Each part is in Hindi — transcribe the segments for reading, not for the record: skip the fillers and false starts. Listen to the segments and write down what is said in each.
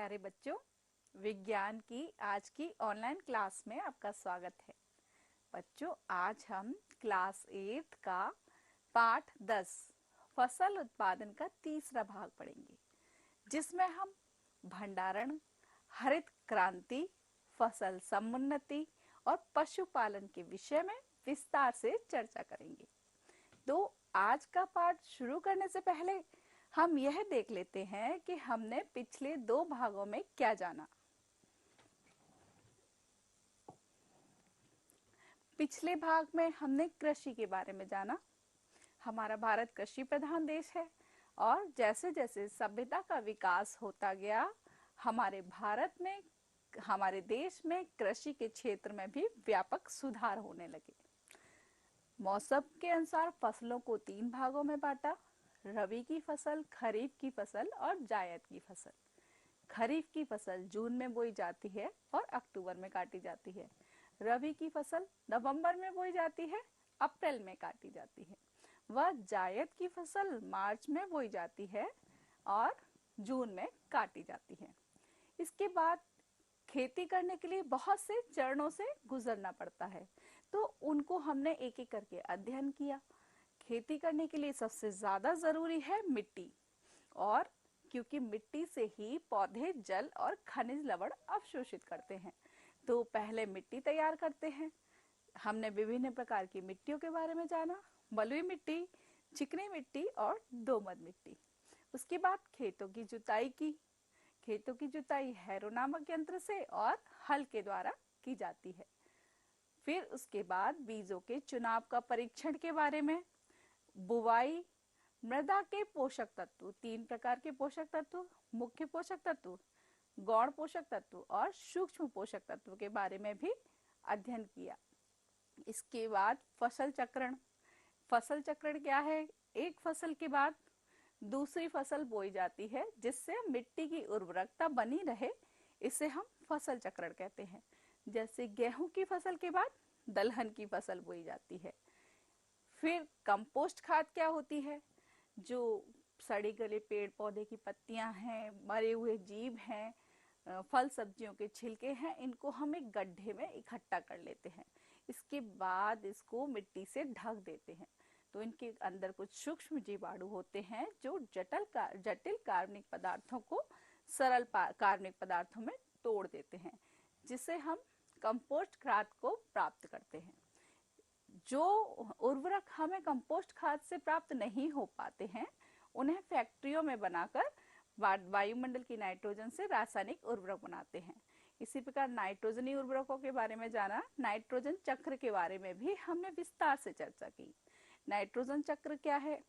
प्यारे बच्चों, विज्ञान की आज की ऑनलाइन क्लास में आपका स्वागत है। बच्चों, आज हम क्लास 8 का पाठ 10 फसल उत्पादन का तीसरा भाग पढ़ेंगे, जिसमें हम भंडारण, हरित क्रांति, फसल समुन्नति और पशुपालन के विषय में विस्तार से चर्चा करेंगे। तो आज का पाठ शुरू करने से पहले हम यह देख लेते हैं कि हमने पिछले 2 भागों में क्या जाना। पिछले भाग में हमने कृषि के बारे में जाना। हमारा भारत कृषि प्रधान देश है और जैसे जैसे सभ्यता का विकास होता गया, हमारे देश में कृषि के क्षेत्र में भी व्यापक सुधार होने लगे। मौसम के अनुसार फसलों को 3 भागों में बांटा: रबी की फसल, खरीफ की फसल और जायद की फसल। खरीफ की फसल जून में बोई जाती है और अक्टूबर में काटी जाती है। रबी की फसल नवंबर में बोई जाती है, अप्रैल में काटी जाती है। वह जायद की फसल मार्च में बोई जाती है और जून में काटी जाती है। इसके बाद खेती करने के लिए बहुत से चरणों से गुजरना पड़ता है, तो उनको हमने एक एक करके अध्ययन किया। खेती करने के लिए सबसे ज्यादा जरूरी है मिट्टी, और क्योंकि मिट्टी से ही पौधे जल और खनिज लवण अवशोषित करते हैं, तो पहले मिट्टी तैयार करते हैं। हमने विभिन्न प्रकार की मिट्टियों के बारे में जाना: बलुई मिट्टी, चिकनी मिट्टी और दोमट मिट्टी। उसके बाद खेतों की जुताई की। खेतों की जुताई हैरो नामक यंत्र से और हल के द्वारा की जाती है। फिर उसके बाद बीजों के चुनाव का परीक्षण के बारे में, बुवाई, मृदा के पोषक तत्व, 3 प्रकार के पोषक तत्व, मुख्य पोषक तत्व, गौण पोषक तत्व और सूक्ष्म पोषक तत्व के बारे में भी अध्ययन किया। इसके बाद फसल चक्रण। फसल चक्रण क्या है? एक फसल के बाद दूसरी फसल बोई जाती है, जिससे मिट्टी की उर्वरकता बनी रहे। इसे हम फसल चक्रण कहते हैं। जैसे गेहूं की फसल के बाद दलहन की फसल बोई जाती है। फिर कंपोस्ट खाद क्या होती है? जो सड़े गले पेड़ पौधे की पत्तियां हैं, मरे हुए जीव हैं, फल सब्जियों के छिलके हैं, इनको हम एक गड्ढे में इकट्ठा कर लेते हैं। इसके बाद इसको मिट्टी से ढक देते हैं, तो इनके अंदर कुछ सूक्ष्म जीवाणु होते हैं जो जटिल कार्बनिक पदार्थों को सरल कार्बनिक पदार्थों में तोड़ देते हैं, जिसे हम कंपोस्ट खाद को प्राप्त करते हैं। जो उर्वरक हमें कंपोस्ट खाद से प्राप्त नहीं हो पाते हैं, उन्हें फैक्ट्रियों में बनाकर वायुमंडल की नाइट्रोजन से रासायनिक उर्वरक बनाते हैं। इसी प्रकार नाइट्रोजनी उर्वरकों के बारे में जाना। नाइट्रोजन चक्र के बारे में भी हमने विस्तार से चर्चा की। नाइट्रोजन चक्र क्या है?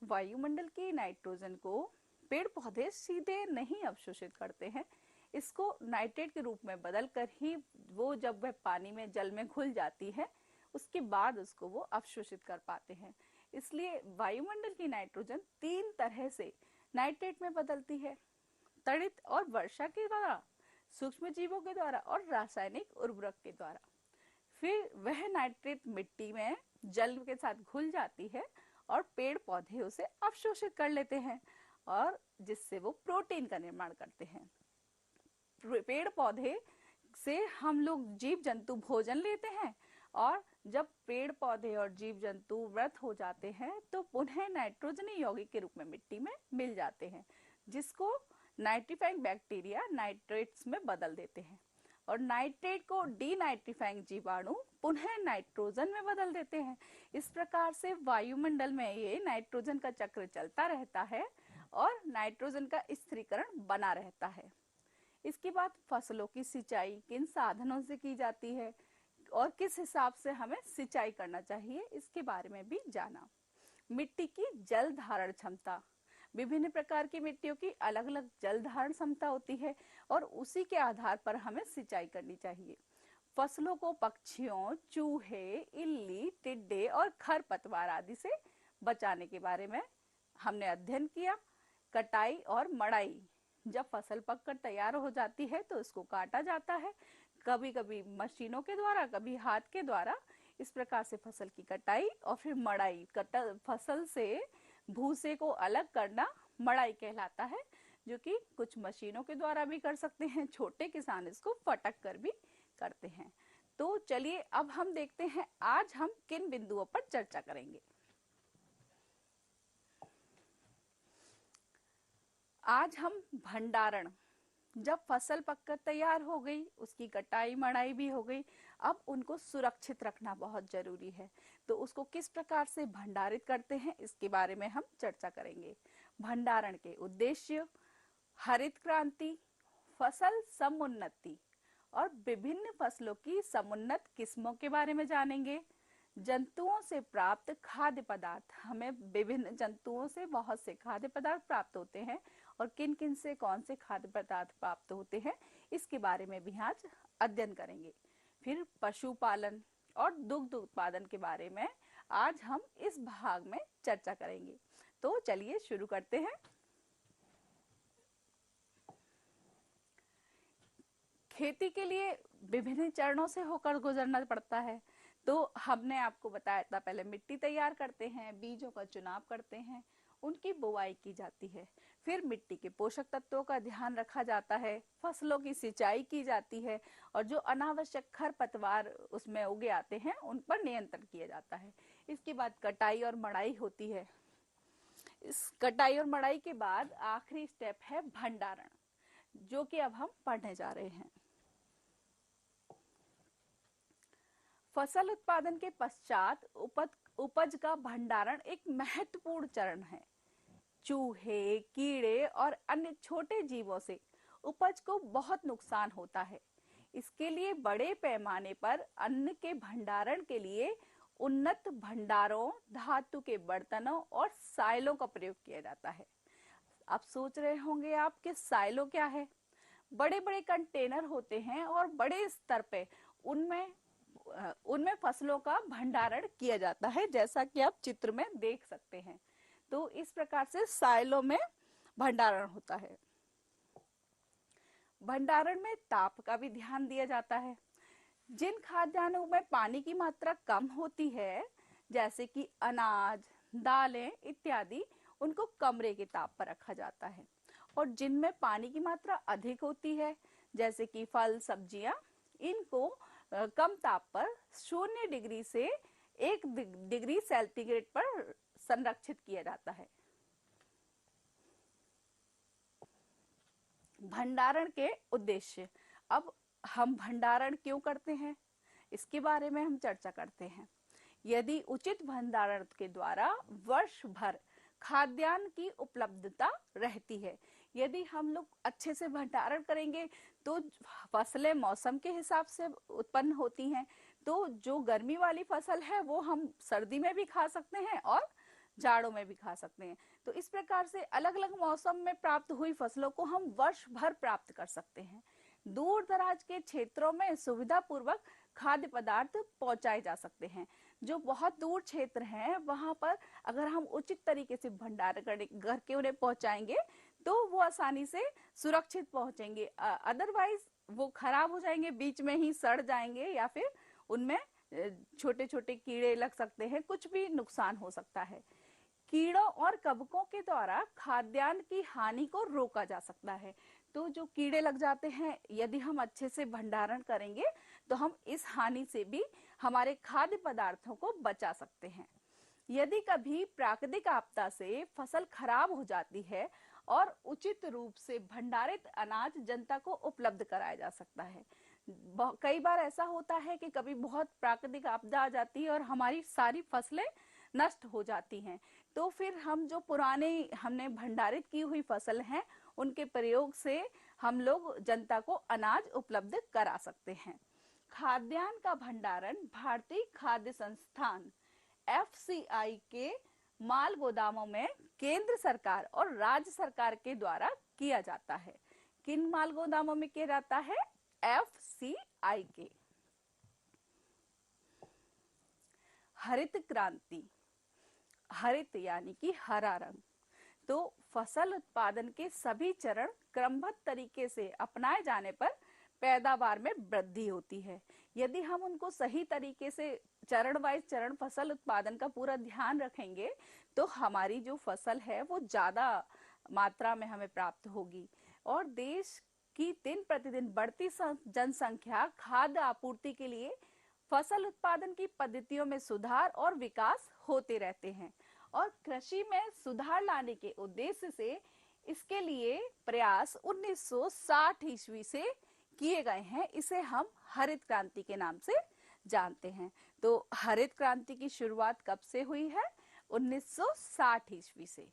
वायुमंडल की नाइट्रोजन को पेड़ पौधे सीधे नहीं अवशोषित करते हैं, इसको नाइट्रेट के रूप में बदल कर ही वो जब वह पानी में जल में घुल जाती है, उसके बाद उसको वो अवशोषित कर पाते हैं। इसलिए वायुमंडल की नाइट्रोजन 3 तरह से नाइट्रेट में बदलती है: तड़ित और वर्षा के द्वारा, सूक्ष्म जीवों के द्वारा और रासायनिक उर्वरक के द्वारा। फिर वह नाइट्रेट मिट्टी में जल के साथ घुल जाती है और पेड़ पौधे उसे अवशोषित कर लेते हैं, और जिससे वो प्रोटीन का निर्माण करते हैं। पेड़ पौधे से हम लोग जीव जंतु भोजन लेते हैं, और जब पेड़ पौधे और जीव जंतु मृत हो जाते हैं तो पुनः नाइट्रोजनी यौगिक के रूप में मिट्टी में मिल जाते हैं, जिसको नाइट्रीफाइंग बैक्टीरिया नाइट्रेट्स में बदल देते हैं, और नाइट्रेट को डीनाइट्रीफाइंग जीवाणु पुनः नाइट्रोजन में बदल देते हैं। इस प्रकार से वायुमंडल में ये नाइट्रोजन का चक्र चलता रहता है और नाइट्रोजन का स्थिरीकरण बना रहता है। इसके बाद फसलों की सिंचाई किन साधनों से की जाती है और किस हिसाब से हमें सिंचाई करना चाहिए, इसके बारे में भी जाना। मिट्टी की जल धारण क्षमता। विभिन्न प्रकार की मिट्टियों की अलग अलग जल धारण क्षमता होती है, और उसी के आधार पर हमें सिंचाई करनी चाहिए। फसलों को पक्षियों, चूहे, इल्ली, टिड्डे और खरपतवार आदि से बचाने के बारे में हमने अध्ययन किया। कटाई और मड़ाई। जब फसल पककर तैयार हो जाती है तो इसको काटा जाता है, कभी कभी मशीनों के द्वारा, कभी हाथ के द्वारा। इस प्रकार से फसल की कटाई और फिर मड़ाई, फसल से भूसे को अलग करना मड़ाई कहलाता है। जो कि कुछ मशीनों के द्वारा भी कर सकते हैं, छोटे किसान इसको फटक कर भी करते हैं। तो चलिए अब हम देखते हैं आज हम किन बिंदुओं पर चर्चा करेंगे। आज हम भंडारण, जब फसल पककर तैयार हो गई, उसकी कटाई मड़ाई भी हो गई, अब उनको सुरक्षित रखना बहुत जरूरी है। तो उसको किस प्रकार से भंडारित करते हैं इसके बारे में हम चर्चा करेंगे। भंडारण के उद्देश्य, हरित क्रांति, फसल समुन्नति और विभिन्न फसलों की समुन्नत किस्मों के बारे में जानेंगे। जंतुओं से प्राप्त खाद्य पदार्थ, हमें विभिन्न जंतुओं से बहुत से खाद्य पदार्थ प्राप्त होते हैं और किन किन से कौन से खाद्य पदार्थ प्राप्त होते हैं इसके बारे में भी आज अध्ययन करेंगे। फिर पशुपालन और दुग्ध उत्पादन के बारे में आज हम इस भाग में चर्चा करेंगे। तो चलिए शुरू करते हैं। खेती के लिए विभिन्न चरणों से होकर गुजरना पड़ता है। तो हमने आपको बताया था, पहले मिट्टी तैयार करते हैं, बीजों का चुनाव करते हैं, उनकी बुवाई की जाती है, फिर मिट्टी के पोषक तत्वों का ध्यान रखा जाता है, फसलों की सिंचाई की जाती है और जो अनावश्यक खरपतवार उसमें उगे आते हैं उन पर नियंत्रण किया जाता है। इसके बाद कटाई और मड़ाई होती है। इस कटाई और मड़ाई के बाद आखिरी स्टेप है भंडारण, जो कि अब हम पढ़ने जा रहे हैं। फसल उत्पादन के पश्चात उपज का भंडारण एक महत्वपूर्ण चरण है। चूहे, कीड़े और अन्य छोटे जीवों से उपज को बहुत नुकसान होता है। इसके लिए बड़े पैमाने पर अन्न के भंडारण के लिए उन्नत भंडारों, धातु के बर्तनों और साइलों का प्रयोग किया जाता है। आप सोच रहे होंगे आप कि साइलो क्या है? बड़े बड़े कंटेनर होते हैं और बड़े स्तर पे उनमें फसलों का भंडारण किया जाता है, जैसा कि आप चित्र में देख सकते हैं। तो इस प्रकार से साइलो में भंडारण होता है। भंडारण में ताप का भी ध्यान दिया जाता है। जिन खाद्यान्नों में पानी की मात्रा कम होती है, जैसे कि अनाज, दालें इत्यादि, उनको कमरे के ताप पर रखा जाता है और जिनमें पानी की मात्रा अधिक होती है, जैसे कि फल, सब्जियां, इनको कम ताप पर 0 डिग्री से 1 डिग्री सेंटीग्रेड पर संरक्षित किया जाता है। भंडारण के उद्देश्य, अब हम भंडारण क्यों करते हैं इसके बारे में हम चर्चा करते हैं। यदि उचित भंडारण के द्वारा वर्ष भर खाद्यान्न की उपलब्धता रहती है, यदि हम लोग अच्छे से भंडारण करेंगे तो फसलें मौसम के हिसाब से उत्पन्न होती हैं। तो जो गर्मी वाली फसल है वो हम सर्दी में भी खा सकते हैं और जाड़ों में भी खा सकते हैं। तो इस प्रकार से अलग अलग मौसम में प्राप्त हुई फसलों को हम वर्ष भर प्राप्त कर सकते हैं। दूर दराज के क्षेत्रों में सुविधा पूर्वक खाद्य पदार्थ पहुंचाए जा सकते हैं। जो बहुत दूर क्षेत्र हैं वहां पर अगर हम उचित तरीके से भंडारण करके उन्हें पहुंचाएंगे तो वो आसानी से सुरक्षित पहुंचेंगे। अदरवाइज वो खराब हो जाएंगे, बीच में ही सड़ जाएंगे या फिर उनमें छोटे छोटे कीड़े लग सकते हैं, कुछ भी नुकसान हो सकता है। कीड़ों और कवकों के द्वारा खाद्यान्न की हानि को रोका जा सकता है। तो जो कीड़े लग जाते हैं, यदि हम अच्छे से भंडारण करेंगे तो हम इस हानि से भी हमारे खाद्य पदार्थों को बचा सकते हैं। यदि कभी प्राकृतिक आपदा से फसल खराब हो जाती है और उचित रूप से भंडारित अनाज जनता को उपलब्ध कराया जा सकता है। कई बार ऐसा होता है कि कभी बहुत प्राकृतिक आपदा आ जाती है और हमारी सारी फसलें नष्ट हो जाती हैं, तो फिर हम जो पुराने हमने भंडारित की हुई फसल हैं उनके प्रयोग से हम लोग जनता को अनाज उपलब्ध करा सकते हैं। खाद्यान्न का भंडारण भारतीय खाद्य संस्थान FCI के माल गोदामों में केंद्र सरकार और राज्य सरकार के द्वारा किया जाता है। किन माल गोदामों में किया जाता है? FCI के। हरित क्रांति, हरित यानी कि हरा रंग। तो फसल उत्पादन के सभी चरण क्रमबद्ध तरीके से अपनाए जाने पर पैदावार में वृद्धि होती है। यदि हम उनको सही तरीके से चरण वाइज चरण फसल उत्पादन का पूरा ध्यान रखेंगे तो हमारी जो फसल है वो ज्यादा मात्रा में हमें प्राप्त होगी। और देश की दिन प्रतिदिन बढ़ती जनसंख्या खाद्य आपूर्ति के लिए फसल उत्पादन की पद्धतियों में सुधार और विकास होते रहते हैं। और कृषि में सुधार लाने के उद्देश्य से इसके लिए प्रयास 1960 ईस्वी से किए गए हैं। इसे हम हरित क्रांति के नाम से जानते हैं। तो हरित क्रांति की शुरुआत कब से हुई है? 1960 ईस्वी से।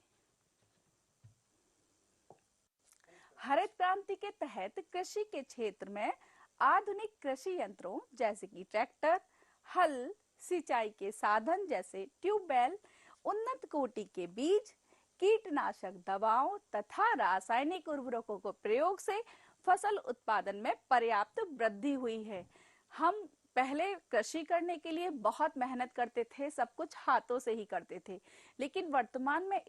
हरित क्रांति के तहत कृषि के क्षेत्र में आधुनिक कृषि यंत्रों जैसे कि ट्रैक्टर, हल, सिंचाई के साधन जैसे ट्यूबवेल, उन्नत कोटि के बीज, कीटनाशक दवाओं तथा रासायनिक उर्वरकों के प्रयोग से फसल उत्पादन में पर्याप्त वृद्धि हुई है। हम पहले कृषि करने के लिए बहुत मेहनत करते थे, सब कुछ हाथों से ही करते थे, लेकिन वर्तमान में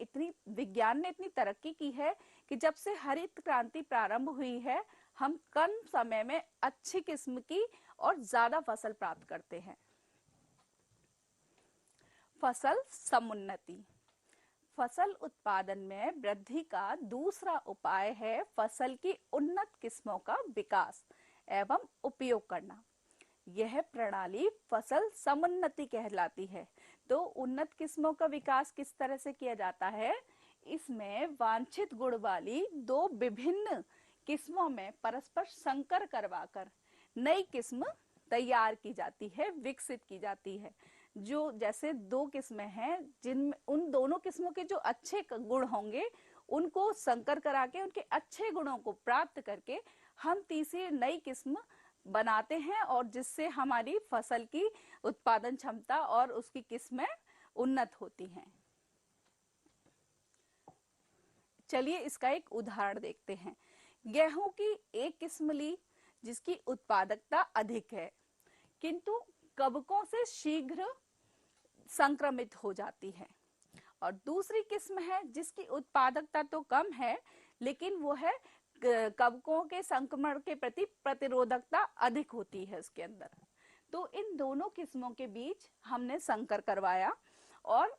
विज्ञान ने इतनी तरक्की की है कि जब से हरित क्रांति प्रारंभ हुई है, हम कम समय में अच्छी किस्म की और ज्यादा फसल प्राप्त करते हैं। फसल समुन्नति। फसल उत्पादन में वृद्धि का दूसरा उपाय है फसल की उन्नत किस्मों का विकास एवं उपयोग करना। यह प्रणाली फसल समुन्नति कहलाती है। तो उन्नत किस्मों का विकास किस तरह से किया जाता है? इसमें वांछित गुण वाली दो विभिन्न किस्मों में परस्पर संकर करवाकर नई किस्म तैयार की जाती है, विकसित की जाती है। जो जैसे दो किस्में हैं, जिनमें उन दोनों किस्मों के जो अच्छे गुण होंगे उनको संकर करा के उनके अच्छे गुणों को प्राप्त करके हम तीसरी नई किस्म बनाते हैं, और जिससे हमारी फसल की उत्पादन क्षमता और उसकी किस्में उन्नत होती हैं। चलिए इसका एक उदाहरण देखते हैं। गेहूं की एक किस्म ली जिसकी उत्पादकता अधिक है, किंतु कवकों से शीघ्र संक्रमित हो जाती है। और दूसरी किस्म है जिसकी उत्पादकता तो कम है, लेकिन वो है कवकों के संक्रमण के प्रति प्रतिरोधकता अधिक होती है उसके अंदर। तो इन दोनों किस्मों के बीच हमने संकर करवाया, और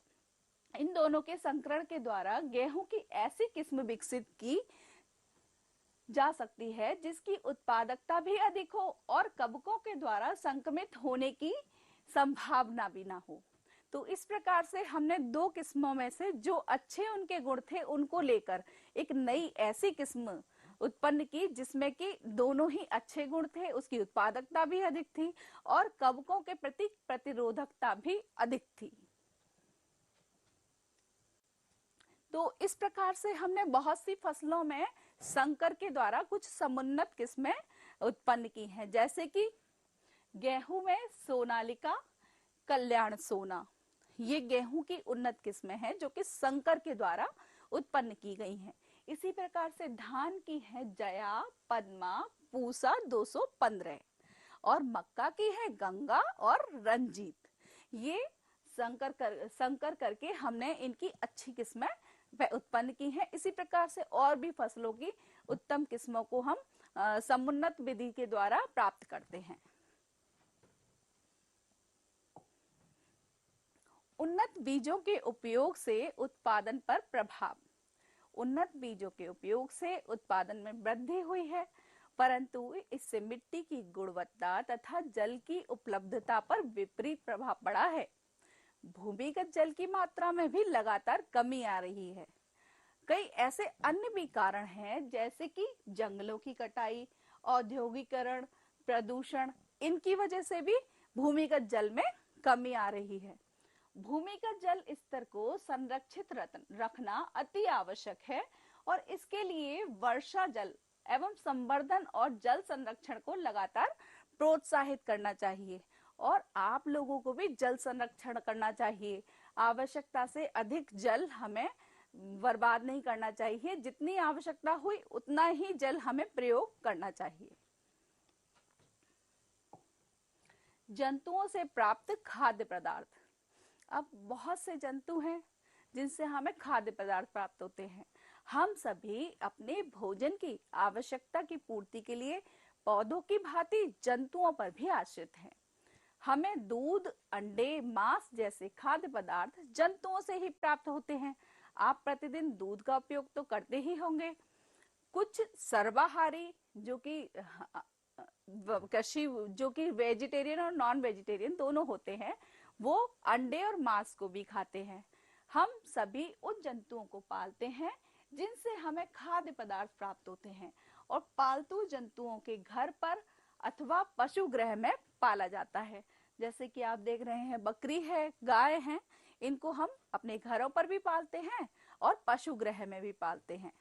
इन दोनों के संकरण के द्वारा गेहूं की ऐसी किस्म विकसित की जा सकती है जिसकी उत्पादकता भी अधिक हो और कवकों के द्वारा संक्रमित होने की संभावना भी ना हो। तो इस प्रकार से हमने दो किस्मों में से जो अच्छे उनके गुण थे उनको लेकर एक नई ऐसी किस्म उत्पन्न की जिसमें कि दोनों ही अच्छे गुण थे, उसकी उत्पादकता भी अधिक थी और कवकों के प्रति प्रतिरोधकता भी अधिक थी। तो इस प्रकार से हमने बहुत सी फसलों में संकर के द्वारा कुछ समुन्नत किस्में उत्पन्न की हैं, जैसे कि गेहूं में सोनालिका, कल्याण सोना, ये गेहूं की उन्नत किस्में हैं जो कि संकर के द्वारा उत्पन्न की गई हैं। इसी प्रकार से धान की है जया, पद्मा, पूसा 215, और मक्का की है गंगा और रंजीत। ये संकर करके हमने इनकी अच्छी किस्में उत्पन्न की हैं। इसी प्रकार से और भी फसलों की उत्तम किस्मों को हम समुन्नत विधि के द्वारा प्राप्त करते हैं। उन्नत बीजों के उपयोग से उत्पादन पर प्रभाव। उन्नत बीजों के उपयोग से उत्पादन में वृद्धि हुई है, परंतु इससे मिट्टी की गुणवत्ता तथा जल की उपलब्धता पर विपरीत प्रभाव पड़ा है। भूमिगत जल की मात्रा में भी लगातार कमी आ रही है। कई ऐसे अन्य भी कारण हैं, जैसे कि जंगलों की कटाई, औद्योगिकरण, प्रदूषण, इनकी वजह से भी भूमिगत जल में कमी आ रही है। भूमिगत जल स्तर को संरक्षित रखना अति आवश्यक है, और इसके लिए वर्षा जल एवं संवर्धन और जल संरक्षण को लगातार प्रोत्साहित करना चाहिए। और आप लोगों को भी जल संरक्षण करना चाहिए। आवश्यकता से अधिक जल हमें बर्बाद नहीं करना चाहिए। जितनी आवश्यकता हुई उतना ही जल हमें प्रयोग करना चाहिए। जंतुओं से प्राप्त खाद्य पदार्थ। अब बहुत से जंतु हैं जिनसे हमें खाद्य पदार्थ प्राप्त होते हैं। हम सभी अपने भोजन की आवश्यकता की पूर्ति के लिए पौधों की भांति जंतुओं पर भी आश्रित हैं। हमें दूध, अंडे, मांस जैसे खाद्य पदार्थ जंतुओं से ही प्राप्त होते हैं। आप प्रतिदिन दूध का उपयोग तो करते ही होंगे। कुछ सर्वाहारी जो कि कृषि जो कि वेजिटेरियन और नॉन वेजिटेरियन दोनों होते हैं, वो अंडे और मांस को भी खाते हैं। हम सभी उन जंतुओं को पालते हैं जिनसे हमें खाद्य पदार्थ प्राप्त होते हैं और पालतू जंतुओं के घर पर अथवा पशु गृह में पाला जाता है। जैसे कि आप देख रहे हैं, बकरी है, गाय है, इनको हम अपने घरों पर भी पालते हैं और पशु गृह में भी पालते हैं।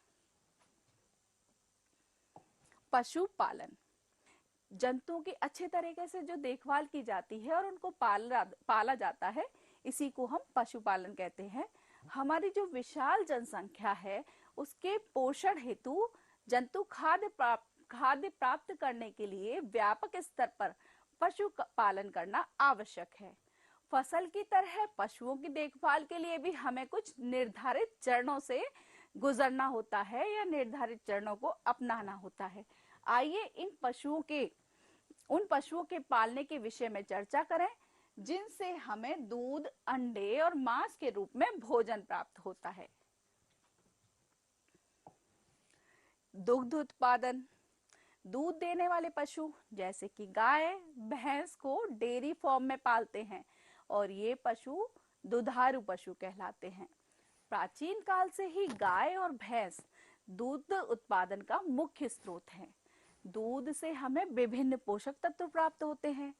पशुपालन, जंतुओं की अच्छे तरीके से जो देखभाल की जाती है और उनको पाला जाता है, इसी को हम पशुपालन कहते हैं। हमारी जो विशाल जनसंख्या है, उसके पोषण हेतु जंतु खाद्य प्राप्त करने के लिए व्यापक स्तर पर पशु पालन करना आवश्यक है। फसल की तरह पशुओं की देखभाल के लिए भी हमें कुछ निर्धारित चरणों से गुजरना होता है या निर्धारित चरणों को अपनाना होता है। आइए उन पशुओं के पालने के विषय में चर्चा करें जिनसे हमें दूध, अंडे और मांस के रूप में भोजन प्राप्त होता है। दुग्ध उत्पादन, दूध देने वाले पशु जैसे कि गाय, भैंस को डेयरी फार्म में पालते हैं और ये पशु दुधारू पशु कहलाते हैं। प्राचीन काल से ही गाय और भैंस दूध उत्पादन का मुख्य स्रोत है। दूध से हमें विभिन्न पोषक तत्व प्राप्त होते हैं।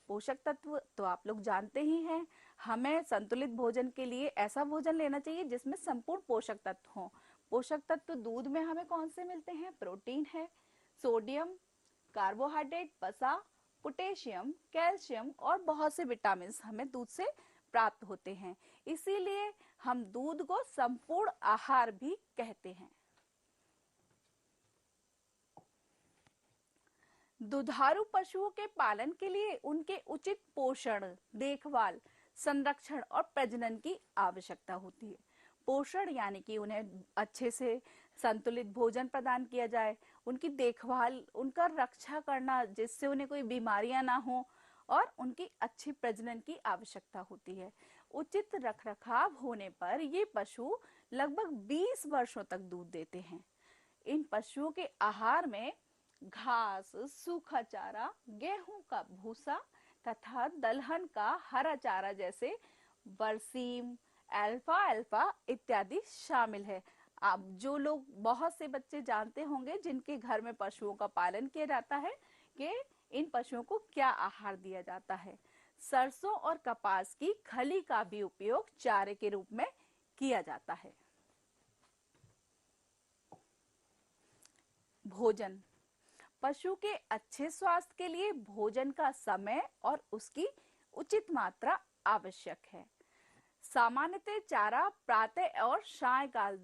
पोषक तत्व तो आप लोग जानते ही हैं। हमें संतुलित भोजन के लिए ऐसा भोजन लेना चाहिए जिसमें संपूर्ण पोषक तत्व हों। पोषक तत्व दूध में हमें कौन से मिलते हैं? प्रोटीन है, सोडियम, कार्बोहाइड्रेट, वसा, पोटेशियम, कैल्शियम और बहुत से विटामिन हमें दूध से प्राप्त होते हैं। इसीलिए हम दूध को संपूर्ण आहार भी कहते हैं। दुधारू पशुओं के पालन के लिए उनके उचित पोषण, देखभाल, संरक्षण और प्रजनन की आवश्यकता होती है। पोषण यानी कि उन्हें अच्छे से संतुलित भोजन प्रदान किया जाए, उनकी देखभाल, उनका रक्षा करना जिससे उन्हें कोई बीमारियां ना हो, और उनकी अच्छी प्रजनन की आवश्यकता होती है। उचित रखरखाव होने पर ये पशु लगभग 20 वर्षों तक दूध देते हैं। इन पशुओं के आहार में घास, सूखा चारा, गेहूं का भूसा तथा दलहन का हरा चारा जैसे बरसीम, अल्फा इत्यादि शामिल है। आप जो लोग, बहुत से बच्चे जानते होंगे जिनके घर में पशुओं का पालन किया जाता है कि इन पशुओं को क्या आहार दिया जाता है। सरसों और कपास की खली का भी उपयोग चारे के रूप में किया जाता है। भोजन, पशु के अच्छे स्वास्थ्य के लिए भोजन का समय और उसकी उचित मात्रा आवश्यक है। सामान्यतः चारा प्रातः और सायंकाल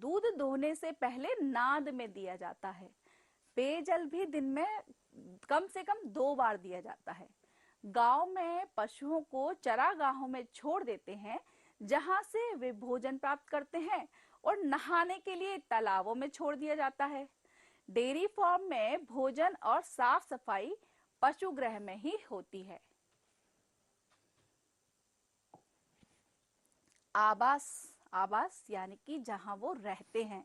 दूध दोहने से पहले नाद में दिया जाता है। पेयजल भी दिन में कम से कम 2 बार दिया जाता है। गांव में पशुओं को चरागाहों में छोड़ देते हैं जहां से वे भोजन प्राप्त करते हैं, और नहाने के लिए तालाबों में छोड़ दिया जाता है। डेयरी फार्म में भोजन और साफ सफाई पशु गृह में ही होती है। आवास यानी कि जहां वो रहते हैं।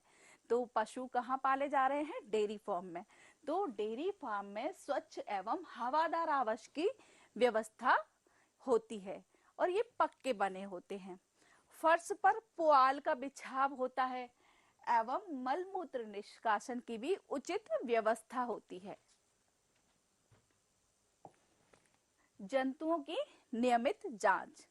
तो पशु कहाँ पाले जा रहे हैं? डेयरी फार्म में। तो डेयरी फार्म में स्वच्छ एवं हवादार आवास की व्यवस्था होती है और ये पक्के बने होते हैं। फर्श पर पुआल का बिछाव होता है एवं मल मूत्र निष्कासन की भी उचित व्यवस्था होती है। जंतुओं की नियमित जांच,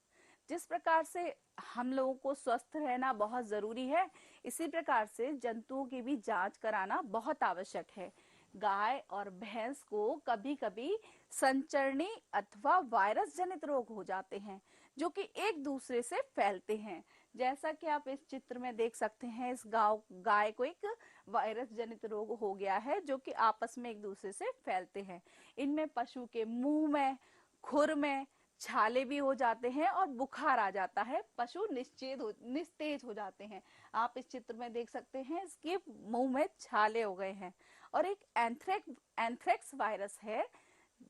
जिस प्रकार से हम लोगों को स्वस्थ रहना बहुत जरूरी है, इसी प्रकार से जंतुओं की भी जांच कराना बहुत आवश्यक है। गाय और भैंस को कभी कभी संचरनी अथवा वायरस जनित रोग हो जाते हैं जो कि एक दूसरे से फैलते हैं। जैसा कि आप इस चित्र में देख सकते हैं, इस गाय को एक वायरस जनित रोग हो गया है जो कि आपस में एक दूसरे से फैलते हैं। इनमें पशु के मुंह में, खुर में छाले भी हो जाते हैं और बुखार आ जाता है। पशु निस्तेज हो जाते हैं। आप इस चित्र में देख सकते हैं, इसके मुंह में छाले हो गए हैं। और एक एंथ्रेक्स वायरस है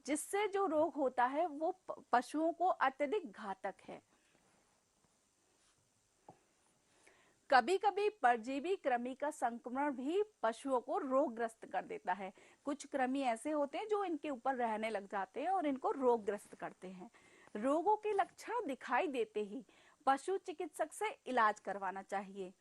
जिससे जो रोग होता है वो पशुओं को अत्यधिक घातक है। कभी कभी परजीवी कृमि का संक्रमण भी पशुओं को रोगग्रस्त कर देता है। कुछ कृमि ऐसे होते हैं जो इनके ऊपर रहने लग जाते हैं और इनको रोगग्रस्त करते हैं। रोगों के लक्षण दिखाई देते ही पशु चिकित्सक से इलाज करवाना चाहिए।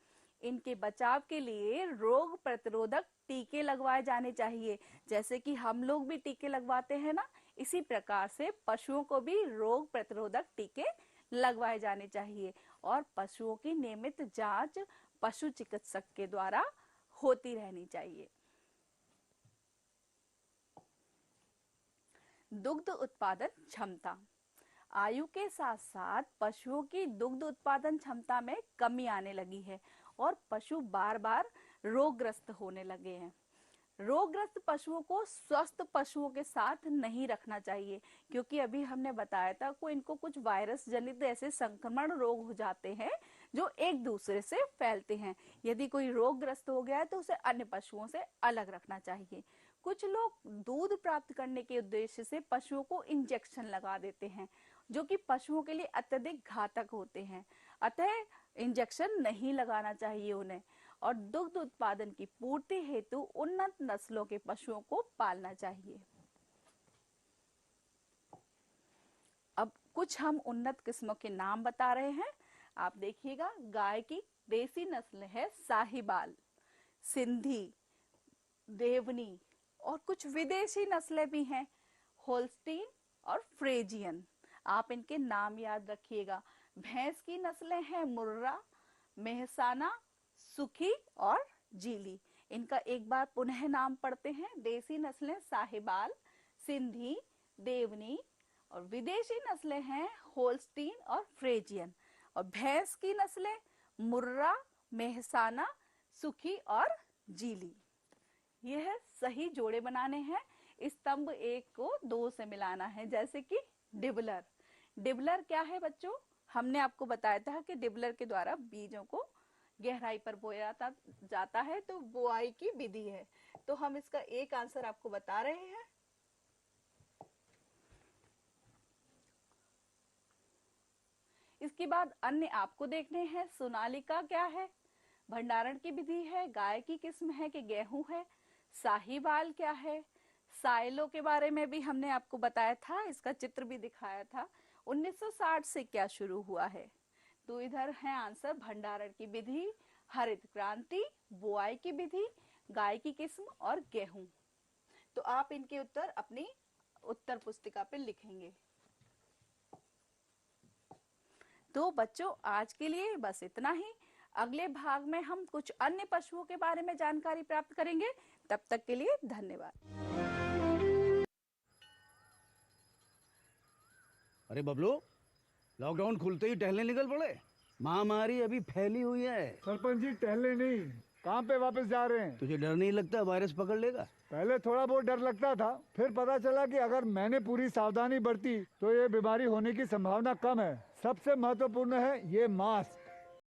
इनके बचाव के लिए रोग प्रतिरोधक टीके लगवाए जाने चाहिए। जैसे कि हम लोग भी टीके लगवाते हैं ना, इसी प्रकार से पशुओं को भी रोग प्रतिरोधक टीके लगवाए जाने चाहिए। और पशुओं की नियमित जांच पशु चिकित्सक के द्वारा होती रहनी चाहिए। दुग्ध उत्पादन क्षमता। आयु के साथ साथ पशुओं की दुग्ध उत्पादन क्षमता में कमी आने लगी है और पशु बार बार रोगग्रस्त होने लगे हैं। रोगग्रस्त पशुओं को स्वस्थ पशुओं के साथ नहीं रखना चाहिए, क्योंकि अभी हमने बताया था को इनको कुछ वायरस जनित ऐसे संक्रमण रोग हो जाते हैं जो एक दूसरे से फैलते हैं। यदि कोई रोगग्रस्त हो गया है तो उसे अन्य पशुओं से अलग रखना चाहिए। कुछ लोग दूध प्राप्त करने के उद्देश्य से पशुओं को इंजेक्शन लगा देते हैं, जो कि पशुओं के लिए अत्यधिक घातक होते हैं। अतः इंजेक्शन नहीं लगाना चाहिए उन्हें, और दुग्ध उत्पादन की पूर्ति हेतु उन्नत नस्लों के पशुओं को पालना चाहिए। अब कुछ हम उन्नत किस्मों के नाम बता रहे हैं, आप देखिएगा। गाय की देसी नस्ल है साहिवाल, सिंधी, देवनी, और कुछ विदेशी नस्लें भी हैं, होल्स्टीन और फ्रेजियन। आप इनके नाम याद रखिएगा। भैंस की नस्लें हैं मुर्रा, मेहसाना, सुखी और जीली। इनका एक बार पुनः नाम पढ़ते हैं। देसी नस्लें साहिवाल, सिंधी, देवनी, और विदेशी नस्लें हैं होल्स्टीन और फ्रेजियन। और भैंस की नस्लें मुर्रा, मेहसाना, सुखी और जीली। यह सही जोड़े बनाने हैं। स्तंभ 1 को 2 से मिलाना है, जैसे कि डिबलर। डिबलर क्या है बच्चों? हमने आपको बताया था कि डिबलर के द्वारा बीजों को गहराई पर बोया जाता है, तो बुआई की विधि है। तो हम इसका एक आंसर आपको बता रहे हैं। इसके बाद अन्य आपको देखने हैं। सोनालिका क्या है? भंडारण की विधि है। गाय की किस्म है कि गेहूं है? साहिवाल क्या है? साइलो के बारे में भी हमने आपको बताया था, इसका चित्र भी दिखाया था। 1960 से क्या शुरू हुआ है? तो इधर है आंसर भंडारण की विधि, हरित क्रांति, बुआई की विधि, गाय की किस्म और गेहूं। तो आप इनके उत्तर अपनी उत्तर पुस्तिका पे लिखेंगे। तो बच्चों आज के लिए बस इतना ही। अगले भाग में हम कुछ अन्य पशुओं के बारे में जानकारी प्राप्त करेंगे। तब तक के लिए धन्यवाद। अरे बबलू, लॉकडाउन खुलते ही टहलने निकल पड़े। महामारी अभी फैली हुई है। सरपंच जी टहलने नहीं, कहाँ पे वापस जा रहे हैं? तुझे डर नहीं लगता वायरस पकड़ लेगा? पहले थोड़ा बहुत डर लगता था, फिर पता चला कि अगर मैंने पूरी सावधानी बरती तो ये बीमारी होने की संभावना कम है। सबसे महत्वपूर्ण है ये मास्क।